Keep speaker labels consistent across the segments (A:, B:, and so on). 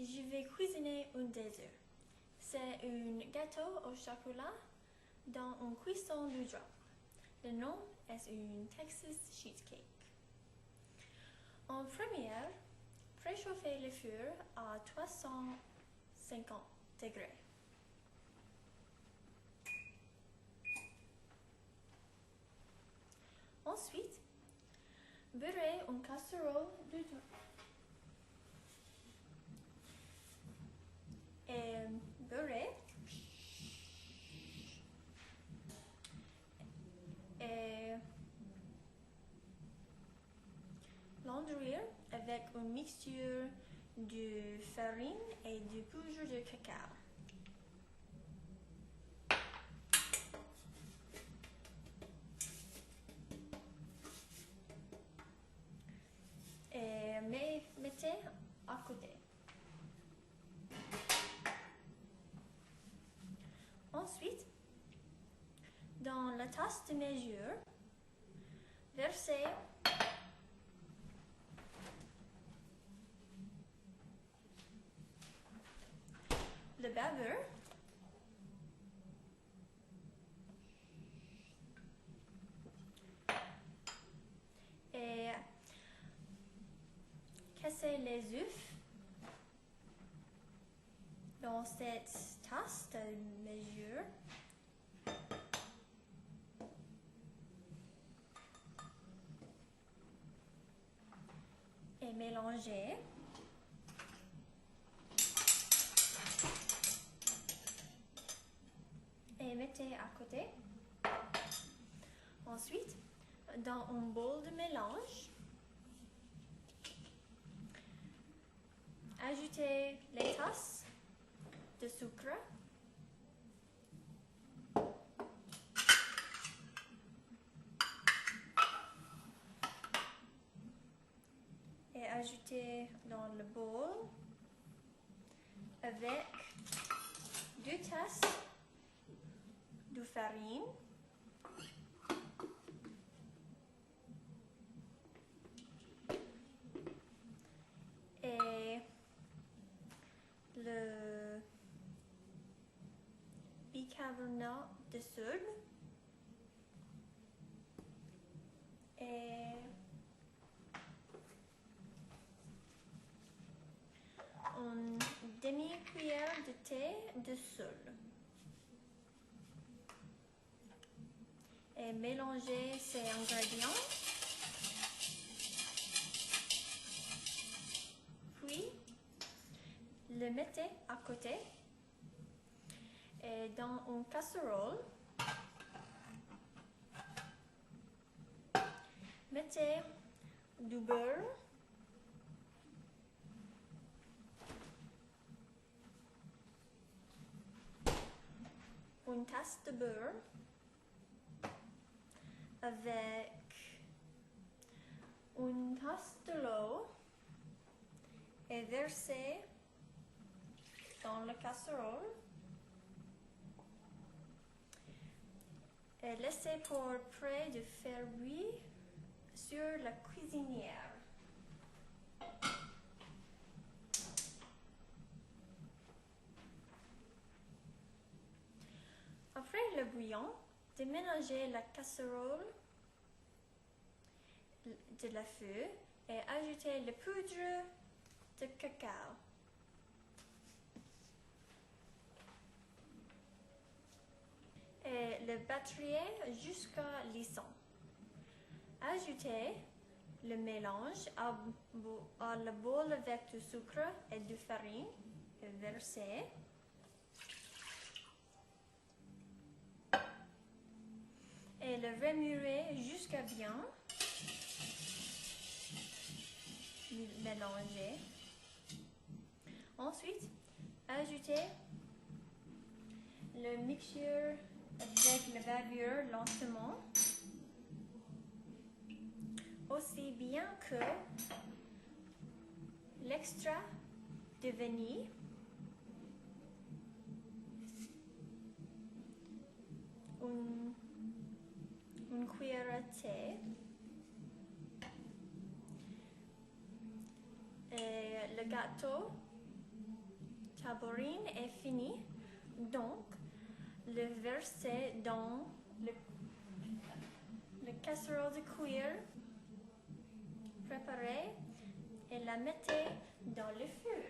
A: je vais cuisiner un dessert. C'est un gâteau au chocolat dans une cuisson du drap. Le nom est une Texas Cheesecake. En première, préchauffez le four à 350 degrés. Ensuite, beurrez une casserole de drap. Et beurrez et l'enduire avec une mixture de farine et de poudre de cacao. Et mettez à côté. Ensuite, dans la tasse de mesure, versez le beurre et cassez les œufs dans cette tasse de mesure. Et mélangez. Et mettez à côté. Ensuite, dans un bol de mélange, ajoutez les tasses de sucre. Et ajoutez dans le bol avec 2 tasses de farine et le bicarbonate de soude et une demi-cuillère de thé de soude. Et mélangez ces ingrédients. Puis, le mettez à côté. Et dans une casserole, mettez du beurre, une tasse de beurre avec une tasse de l'eau et versez dans la casserole et laissez pour près de faire cuire sur la cuisinière. Après le bouillon, déménagez la casserole de la feu et ajoutez la poudre de cacao. Et le battriez jusqu'à lisson. Ajoutez le mélange à la boule avec du sucre et de farine et versez. Et le remuez jusqu'à bien mélanger. Ensuite, ajoutez le mixture avec la bavure lentement, aussi bien que l'extrait de vanille, une cuillère à thé et le gâteau tambourine est fini, donc le versez dans le casserole de cuir préparée et la mettez dans le four.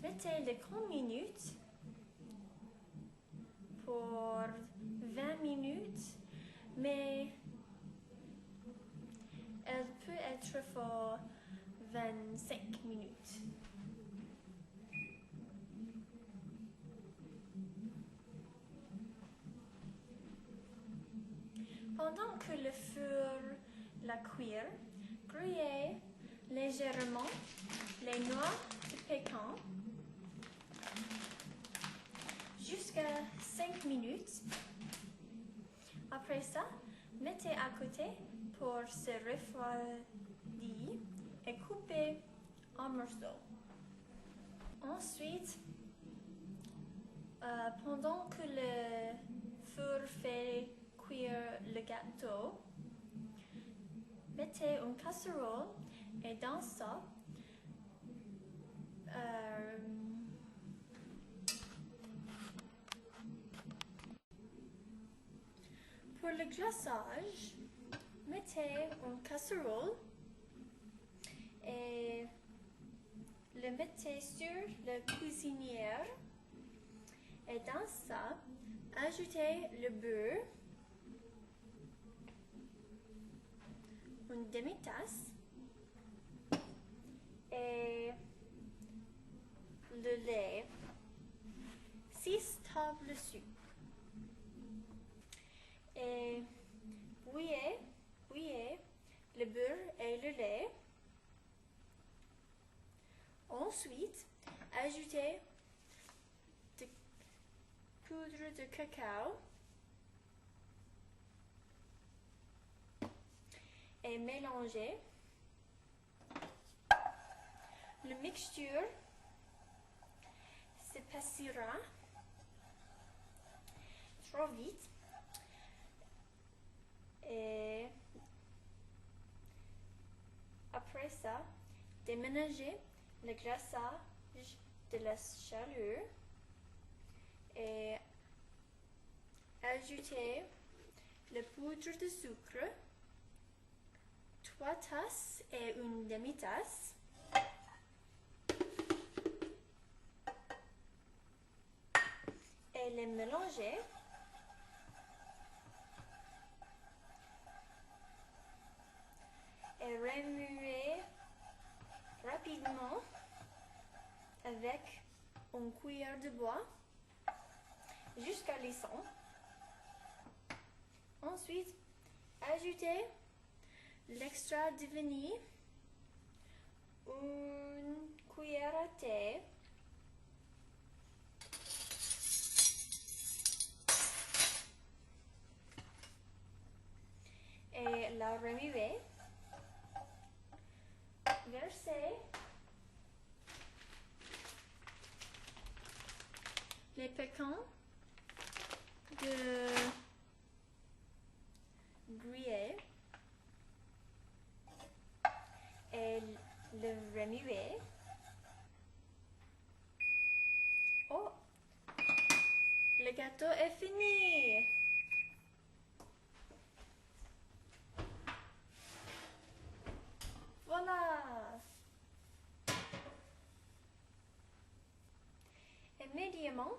A: Mettez les 30 minutes pour 20 minutes, mais elle peut être pour 25 minutes. Pendant que le four la cuire, grillez légèrement les noix de pécan jusqu'à 5 minutes. Après ça, mettez à côté pour se refroidir et coupez en morceaux. Ensuite, pendant que le four fait cuire le gâteau, mettez une casserole et dans ça, pour le glaçage, mettez une casserole et le mettez sur la cuisinière et dans ça, ajoutez le beurre, une demi-tasse et le lait, 6 tables de sucre. Et bouillez le beurre et le lait. Ensuite, ajoutez de poudre de cacao et mélangez. La mixture s'épaissira trop vite et après ça, déménagez le glaçage de la chaleur et ajoutez la poudre de sucre, 3 tasses et une demi-tasse. Et les mélangez. Et remuez rapidement avec une cuillère de bois jusqu'à lisson. Ensuite, ajoutez l'extrait de vanille, une cuillère à thé, et la remuez. Versez les pécans de gruyère et le remuez. Oh, le gâteau est fini! Voilà! Immédiatement,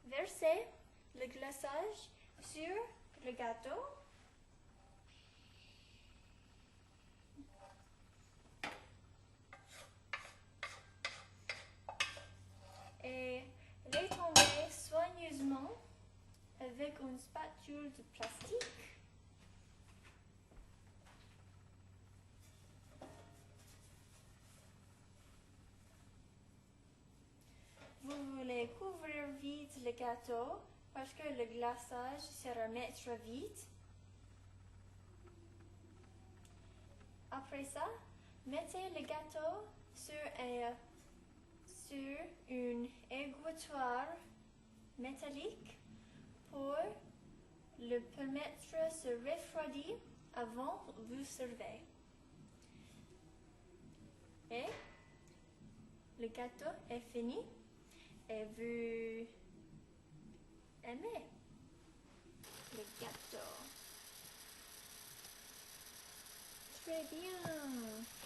A: versez le glaçage sur le gâteau. Et l'étendez soigneusement avec une spatule de plastique. Vous voulez couvrir vite le gâteau parce que le glaçage se remet trop vite. Après ça, mettez le gâteau sur une égouttoir métallique pour le permettre de se refroidir avant vous servez. Et le gâteau est fini et vous aimez le gâteau. Très bien.